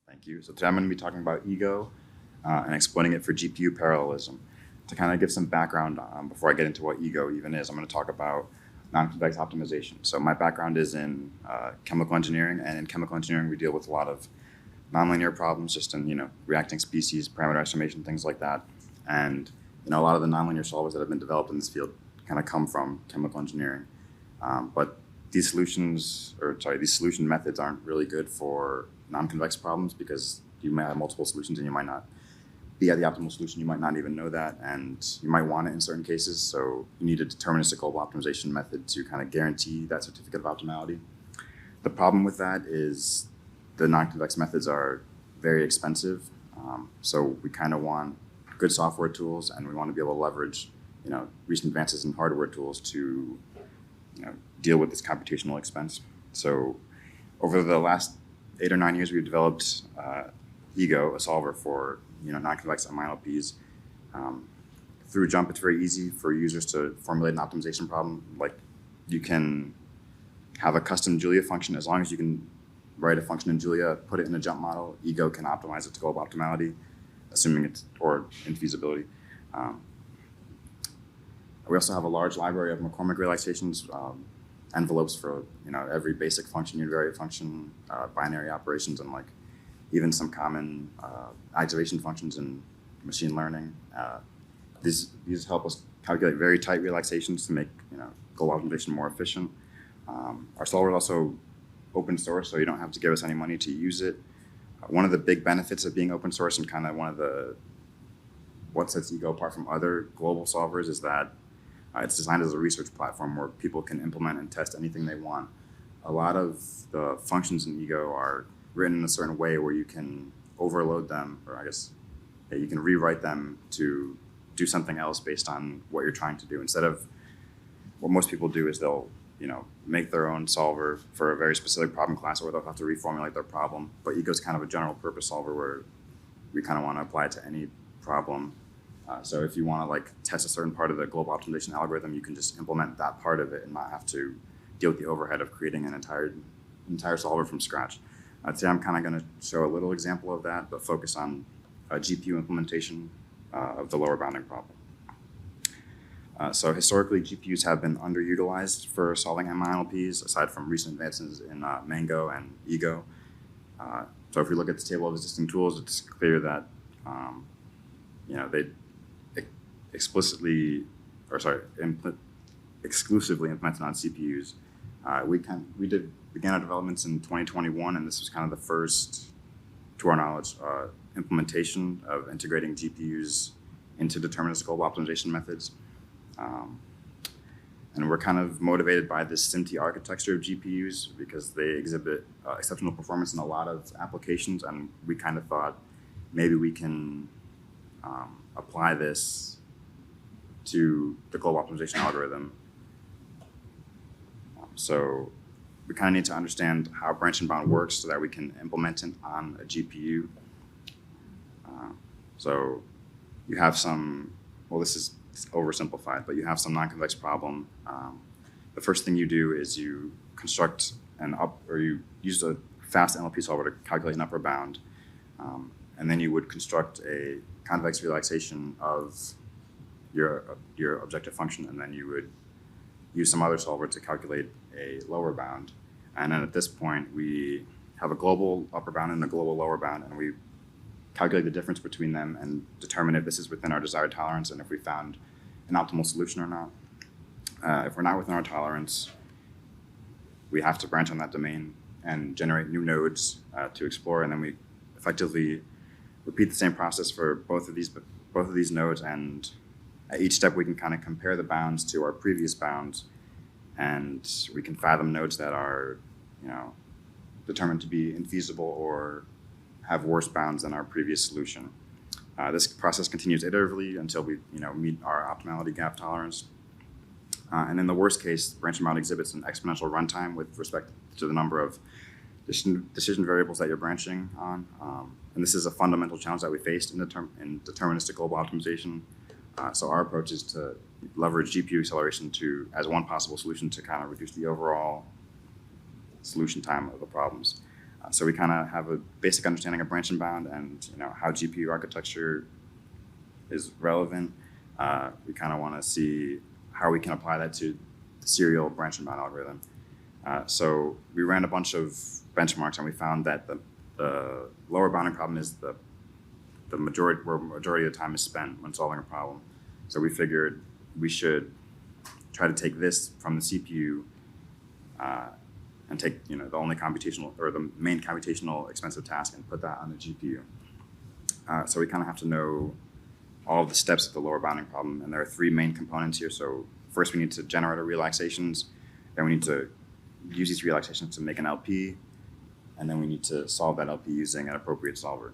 Thank you. So today I'm going to be talking about EAGO and explaining it for GPU parallelism. To kind of give some background before I get into what EAGO even is, I'm going to talk about non-convex optimization. So my background is in chemical engineering, and in chemical engineering we deal with a lot of nonlinear problems, just in reacting species, parameter estimation, things like that. And a lot of the nonlinear solvers that have been developed in this field kind of come from chemical engineering. But these solution methods aren't really good for non-convex problems because you might have multiple solutions and you might not be at the optimal solution. You might not even know that, and you might want it in certain cases. So you need a deterministic global optimization method to kind of guarantee that certificate of optimality. The problem with that is the non-convex methods are very expensive. So we kind of want good software tools, and we want to be able to leverage recent advances in hardware tools to deal with this computational expense. So over the last 8 or 9 years, we've developed EAGO, a solver for non-convex MILPs. Through Jump, it's very easy for users to formulate an optimization problem. Like, you can have a custom Julia function. As long as you can write a function in Julia, put it in a Jump model, EAGO can optimize it to global optimality, assuming it's or infeasibility. We also have a large library of McCormick realizations, envelopes for every basic function, univariate function, binary operations, and even some common activation functions in machine learning. These help us calculate very tight relaxations to make global optimization more efficient. Our solver is also open source, so you don't have to give us any money to use it. One of the big benefits of being open source, and kind of what sets EAGO apart from other global solvers, is that it's designed as a research platform where people can implement and test anything they want. A lot of the functions in EAGO are written in a certain way where you can overload them, or you can rewrite them to do something else based on what you're trying to do. Instead of what most people do is they'll make their own solver for a very specific problem class, or they'll have to reformulate their problem. But EAGO is kind of a general purpose solver where we kind of want to apply it to any problem. So if you want to test a certain part of the global optimization algorithm, you can just implement that part of it and not have to deal with the overhead of creating an entire solver from scratch. Today I'm kind of going to show a little example of that, but focus on a GPU implementation of the lower bounding problem. So historically, GPUs have been underutilized for solving MILPs, aside from recent advances in Mango and EAGO. So if we look at the table of existing tools, it's clear that they exclusively implemented on CPUs. We began our developments in 2021, and this was kind of the first, to our knowledge, implementation of integrating GPUs into deterministic global optimization methods. And we're kind of motivated by this SIMT architecture of GPUs because they exhibit exceptional performance in a lot of applications, and we kind of thought maybe we can apply this to the global optimization algorithm. So we kind of need to understand how branch and bound works so that we can implement it on a GPU. So you have this is oversimplified, but you have some non-convex problem. The first thing you do is you construct you use a fast NLP solver to calculate an upper bound. And then you would construct a convex relaxation of your objective function, and then you would use some other solver to calculate a lower bound. And then at this point, we have a global upper bound and a global lower bound, and we calculate the difference between them and determine if this is within our desired tolerance and if we found an optimal solution or not. If we're not within our tolerance, we have to branch on that domain and generate new nodes to explore, and then we effectively repeat the same process for both of these nodes, and at each step we can kind of compare the bounds to our previous bounds, and we can fathom nodes that are determined to be infeasible or have worse bounds than our previous solution. This process continues iteratively until we meet our optimality gap tolerance. And in the worst case, branch and bound exhibits an exponential runtime with respect to the number of decision variables that you're branching on. And this is a fundamental challenge that we faced in deterministic global optimization. So our approach is to leverage GPU acceleration as one possible solution to kind of reduce the overall solution time of the problems. So we kind of have a basic understanding of branch and bound and how GPU architecture is relevant. We kind of want to see how we can apply that to the serial branch and bound algorithm. So we ran a bunch of benchmarks and we found that the lower bounding problem is the majority of the time is spent when solving a problem. So we figured we should try to take this from the CPU and take the only computational or the main computational expensive task and put that on the GPU. So we kind of have to know all of the steps of the lower bounding problem, and there are three main components here. So first we need to generate our relaxations, then we need to use these relaxations to make an LP, and then we need to solve that LP using an appropriate solver.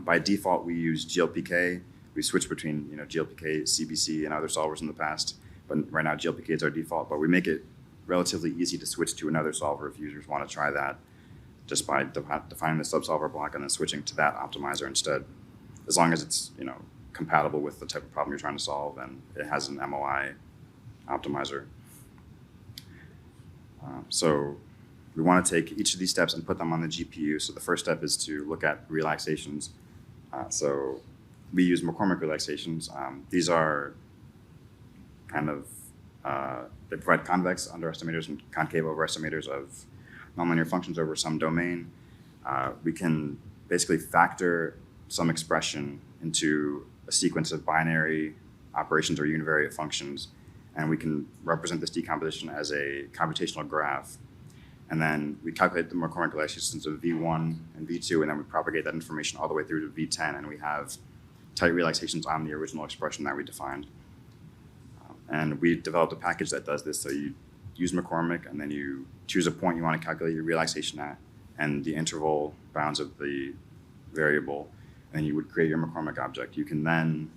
By default, we use GLPK. We switched between GLPK, CBC, and other solvers in the past, but right now GLPK is our default. But we make it relatively easy to switch to another solver if users want to try that, just by defining the subsolver block and then switching to that optimizer instead, as long as it's compatible with the type of problem you're trying to solve and it has an MOI optimizer. So we want to take each of these steps and put them on the GPU. So the first step is to look at relaxations. So we use McCormick relaxations. These are kind of, they provide convex underestimators and concave overestimators of nonlinear functions over some domain. We can basically factor some expression into a sequence of binary operations or univariate functions, and we can represent this decomposition as a computational graph. And then we calculate the McCormick relaxations of V1 and V2, and then we propagate that information all the way through to V10, and we have tight relaxations on the original expression that we defined. And we developed a package that does this. So you use McCormick, and then you choose a point you want to calculate your relaxation at, and the interval bounds of the variable, and then you would create your McCormick object. You can then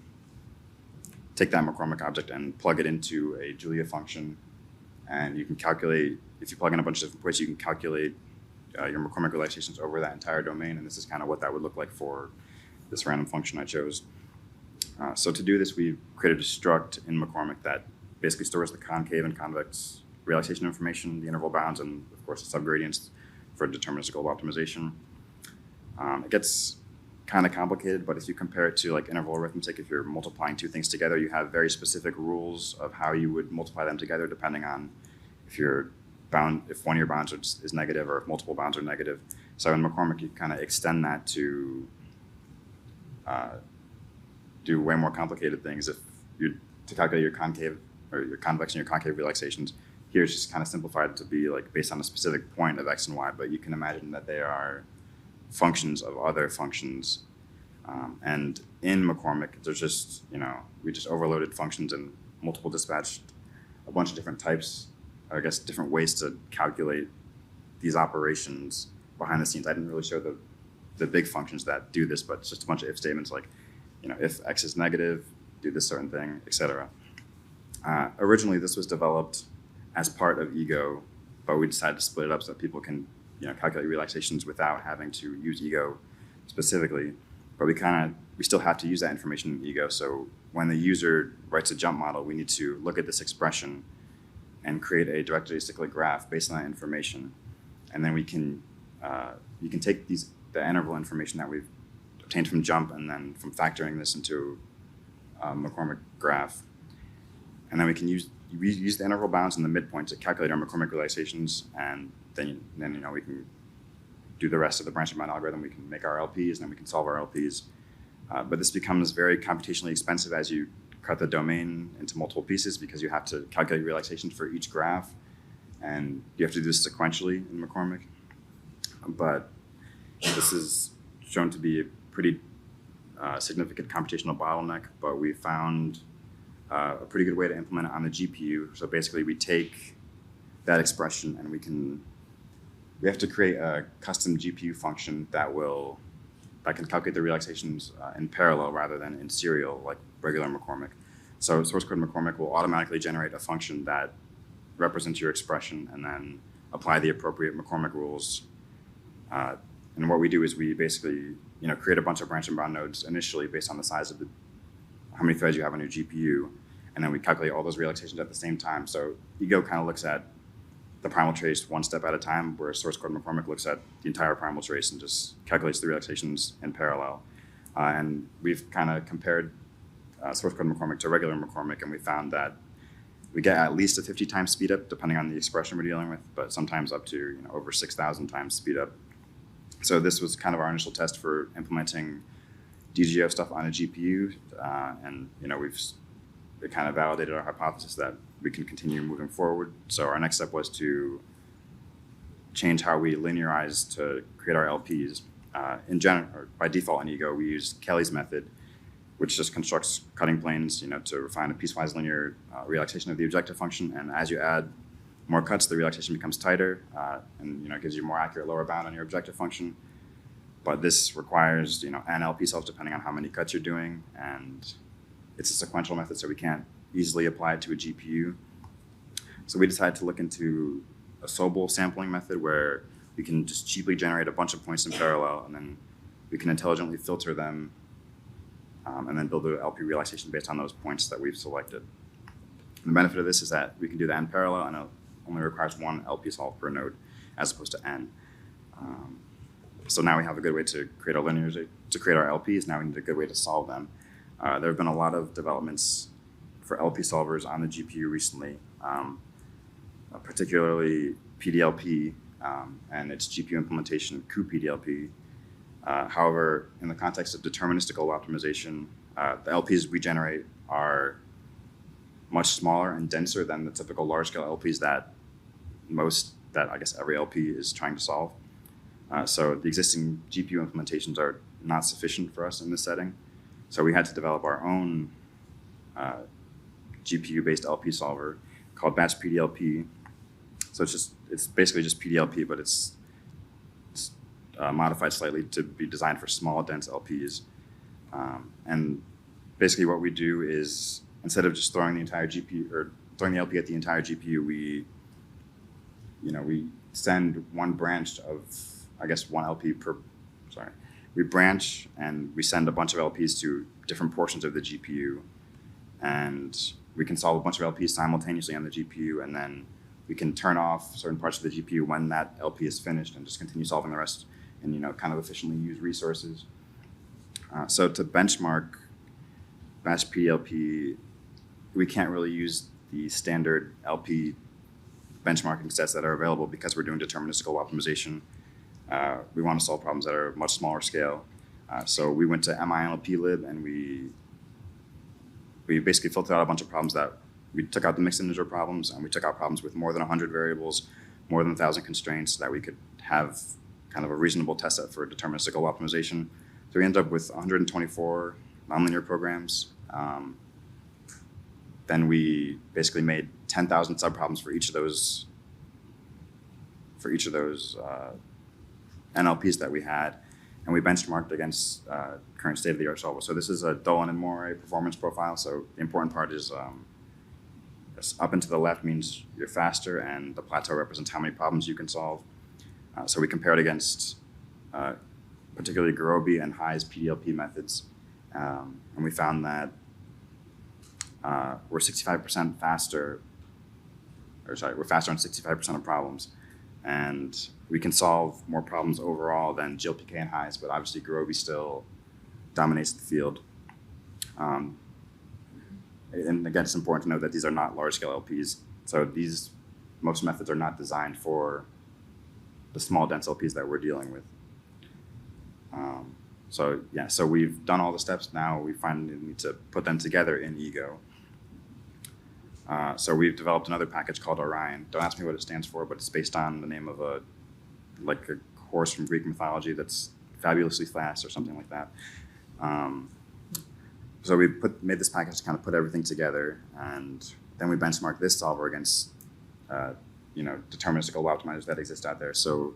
take that McCormick object and plug it into a Julia function, and you can calculate, if you plug in a bunch of different points, you can calculate your McCormick relaxations over that entire domain, and this is kind of what that would look like for this random function I chose. So to do this, we created a struct in McCormick that basically stores the concave and convex relaxation information, the interval bounds, and of course the subgradients for deterministic global optimization. It gets kind of complicated, but if you compare it to like interval arithmetic, if you're multiplying two things together, you have very specific rules of how you would multiply them together depending on if one of your bounds is negative or if multiple bounds are negative. So in McCormick, you kind of extend that to do way more complicated things. If you to calculate your concave or your convex and your concave relaxations, here it's just kind of simplified to be like based on a specific point of x and y, but you can imagine that they are functions of other functions. And in McCormick, there's just, we just overloaded functions and multiple dispatched a bunch of different types, or I guess different ways to calculate these operations behind the scenes. I didn't really show the big functions that do this, but it's just a bunch of if statements like, if x is negative, do this certain thing, etc. Originally, this was developed as part of EAGO, but we decided to split it up so that people can calculate relaxations without having to use EAGO specifically. But we still have to use that information in EAGO. So when the user writes a jump model, we need to look at this expression and create a directed acyclic graph based on that information. And then you can take the interval information that we've obtained from jump and then from factoring this into a McCormick graph. And then we use the interval bounds and the midpoint to calculate our McCormick relaxations, and then we can do the rest of the branch and bound algorithm. We can make our LPs, and then we can solve our LPs. But this becomes very computationally expensive as you cut the domain into multiple pieces because you have to calculate relaxations for each graph, and you have to do this sequentially in McCormick. But this is shown to be a pretty significant computational bottleneck, but we found a pretty good way to implement it on the GPU. So basically we take that expression and we have to create a custom GPU function that can calculate the relaxations in parallel rather than in serial like regular McCormick. So source code McCormick will automatically generate a function that represents your expression and then apply the appropriate McCormick rules. And what we do is we basically create a bunch of branch and bound nodes initially based on the size of how many threads you have on your GPU, and then we calculate all those relaxations at the same time. So EAGO kind of looks at the primal trace one step at a time, where source code McCormick looks at the entire primal trace and just calculates the relaxations in parallel. And we've kind of compared source code McCormick to regular McCormick, and we found that we get at least a 50 times speed up, depending on the expression we're dealing with, but sometimes up to over 6,000 times speed up. So this was kind of our initial test for implementing DGO stuff on a GPU, and it kind of validated our hypothesis that we can continue moving forward. So our next step was to change how we linearize to create our LPs. In general, or by default in EAGO, we use Kelly's method, which just constructs cutting planes, to refine a piecewise linear relaxation of the objective function. And as you add more cuts, the relaxation becomes tighter, and gives you more accurate lower bound on your objective function. But this requires n LP cells depending on how many cuts you're doing, and it's a sequential method, so we can't easily apply it to a GPU. So we decided to look into a Sobel sampling method where we can just cheaply generate a bunch of points in parallel, and then we can intelligently filter them, and then build an LP relaxation based on those points that we've selected. And the benefit of this is that we can do that in parallel, and it only requires one LP solve per node, as opposed to n. So now we have a good way to create our linears, to create our LPs. Now we need a good way to solve them. There have been a lot of developments for LP solvers on the GPU recently, particularly PDLP and its GPU implementation, cuPDLP. However, in the context of deterministical optimization, the LPs we generate are much smaller and denser than the typical large-scale LPs that I guess every LP is trying to solve. So the existing GPU implementations are not sufficient for us in this setting. So we had to develop our own GPU-based LP solver called batch PDLP. So it's basically just PDLP, but it's modified slightly to be designed for small, dense LPs. And basically what we do is, instead of just throwing the entire GPU or throwing the LP at the entire GPU, we send one branch of, I guess, one LP per, we branch and we send a bunch of LPs to different portions of the GPU, and we can solve a bunch of LPs simultaneously on the GPU, and then we can turn off certain parts of the GPU when that LP is finished and just continue solving the rest and kind of efficiently use resources. So to benchmark batch PDLP, we can't really use the standard LP benchmarking sets that are available because we're doing deterministical optimization. We want to solve problems that are much smaller scale. So we went to MINLPlib, and we basically filtered out a bunch of problems that we took out the mixed integer problems, and we took out problems with more than 100 variables, more than 1,000 constraints, so that we could have kind of a reasonable test set for deterministical optimization. So we ended up with 124 nonlinear programs. Then we basically made 10,000 subproblems for each of those NLPs that we had, and we benchmarked against current state-of-the-art solver. So this is a Dolan and Moray performance profile. So the important part is up and to the left means you're faster, and the plateau represents how many problems you can solve. So we compared against particularly Gurobi and Hai's PDLP methods, and we found that we're 65% faster, we're faster on 65% of problems, and we can solve more problems overall than GLPK and Hai's, but obviously Gurobi still dominates the field. And again, it's important to note that these are not large-scale LPs, so most methods are not designed for the small, dense LPs that we're dealing with. So we've done all the steps. Now we finally need to put them together in EAGO. So we've developed another package called Orion. Don't ask me what it stands for, but it's based on the name of a horse from Greek mythology that's fabulously fast or something like that. So we made this package to kind of put everything together, and then we benchmarked this solver against deterministical optimizers that exist out there. So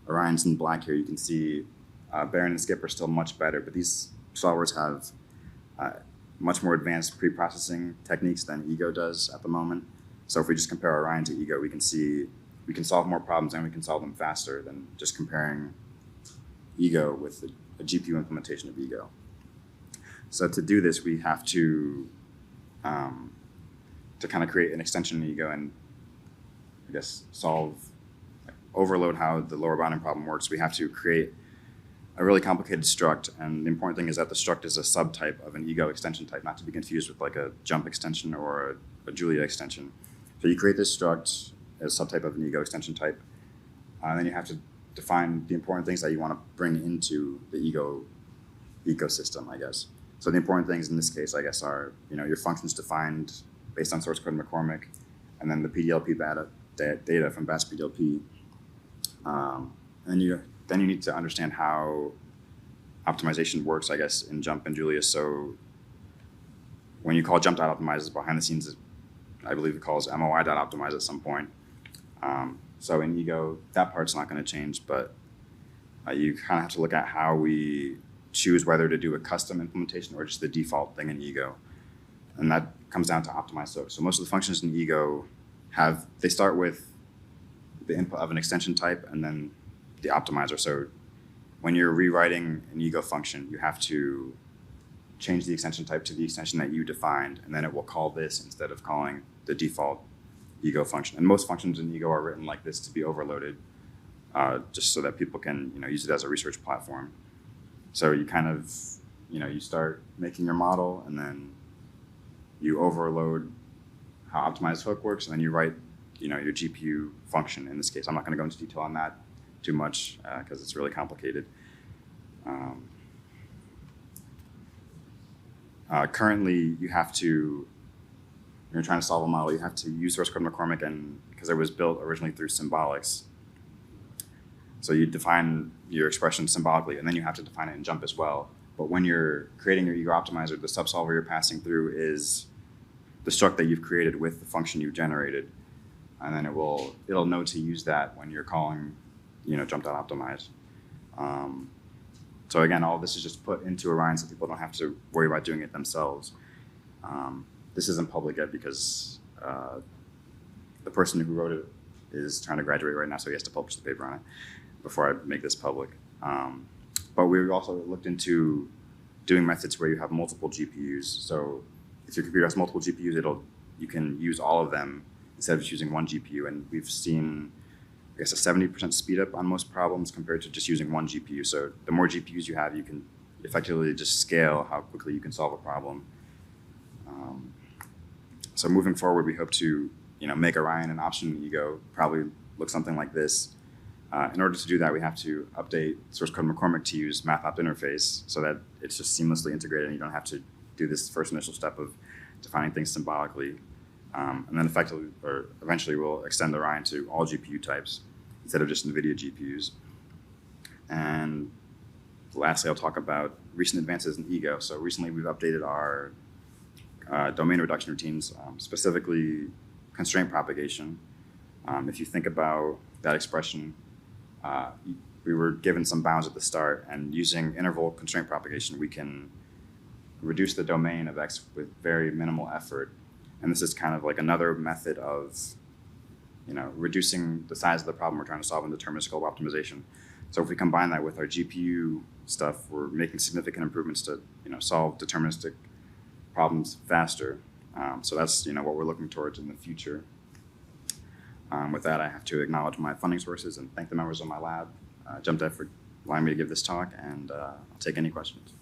Orion's in black here. You can see Baron and Skip are still much better, but these solvers have much more advanced pre-processing techniques than EAGO does at the moment. So if we just compare Orion to EAGO, we can see we can solve more problems and we can solve them faster than just comparing EAGO with a GPU implementation of EAGO. So to do this, we have to kind of create an extension in EAGO, and I guess, overload how the lower bounding problem works, we have to create a really complicated struct. And the important thing is that the struct is a subtype of an EAGO extension type, not to be confused with like a jump extension or a Julia extension. So you create this struct as a subtype of an EAGO extension type, and then you have to define the important things that you want to bring into the EAGO ecosystem, I guess. So the important things in this case, I guess, are your functions defined based on source code McCormick, and then the PDLP data from BAS PDLP. And then you need to understand how optimization works, I guess, in Jump and Julia. So when you call jump.optimize, behind the scenes, I believe it calls moi.optimize at some point. So in EAGO, that part's not going to change, but you kind of have to look at how we choose whether to do a custom implementation or just the default thing in EAGO. And that comes down to optimize. So most of the functions in EAGO they start with the input of an extension type and then the optimizer. So when you're rewriting an EAGO function, you have to change the extension type to the extension that you defined, and then it will call this instead of calling the default EAGO function. And most functions in EAGO are written like this to be overloaded, just so that people can use it as a research platform. So you kind of you start making your model, and then you overload how optimized hook works, and then you write your GPU function. In this case, I'm not going to go into detail on that too much because it's really complicated. Currently, you're trying to solve a model, you have to use source code McCormick, and because it was built originally through symbolics. So you define your expression symbolically, and then you have to define it in Jump as well. But when you're creating your EAGO optimizer, the subsolver you're passing through is the struct that you've created with the function you generated, and then it'll know to use that when you're calling jump.optimize. So again, all this is just put into Orion so people don't have to worry about doing it themselves. This isn't public yet because the person who wrote it is trying to graduate right now, so he has to publish the paper on it before I make this public. But we also looked into doing methods where you have multiple GPUs. So if your computer has multiple GPUs, you can use all of them instead of just using one GPU. And we've seen, I guess, a 70% speed up on most problems compared to just using one GPU. So the more GPUs you have, you can effectively just scale how quickly you can solve a problem. So moving forward, we hope to make Orion an option in EAGO, probably look something like this. In order to do that, we have to update source code McCormick to use math-opt interface so that it's just seamlessly integrated and you don't have to do this first initial step of defining things symbolically. And then eventually we'll extend Orion to all GPU types instead of just NVIDIA GPUs. And lastly, I'll talk about recent advances in EAGO. So recently we've updated our domain reduction routines, specifically constraint propagation. If you think about that expression, we were given some bounds at the start, and using interval constraint propagation, we can reduce the domain of X with very minimal effort. And this is kind of like another method of reducing the size of the problem we're trying to solve in deterministic optimization. So if we combine that with our GPU stuff, we're making significant improvements to solve deterministic problems faster. So that's what we're looking towards in the future. With that, I have to acknowledge my funding sources and thank the members of my lab, JumpDev, for allowing me to give this talk, and I'll take any questions.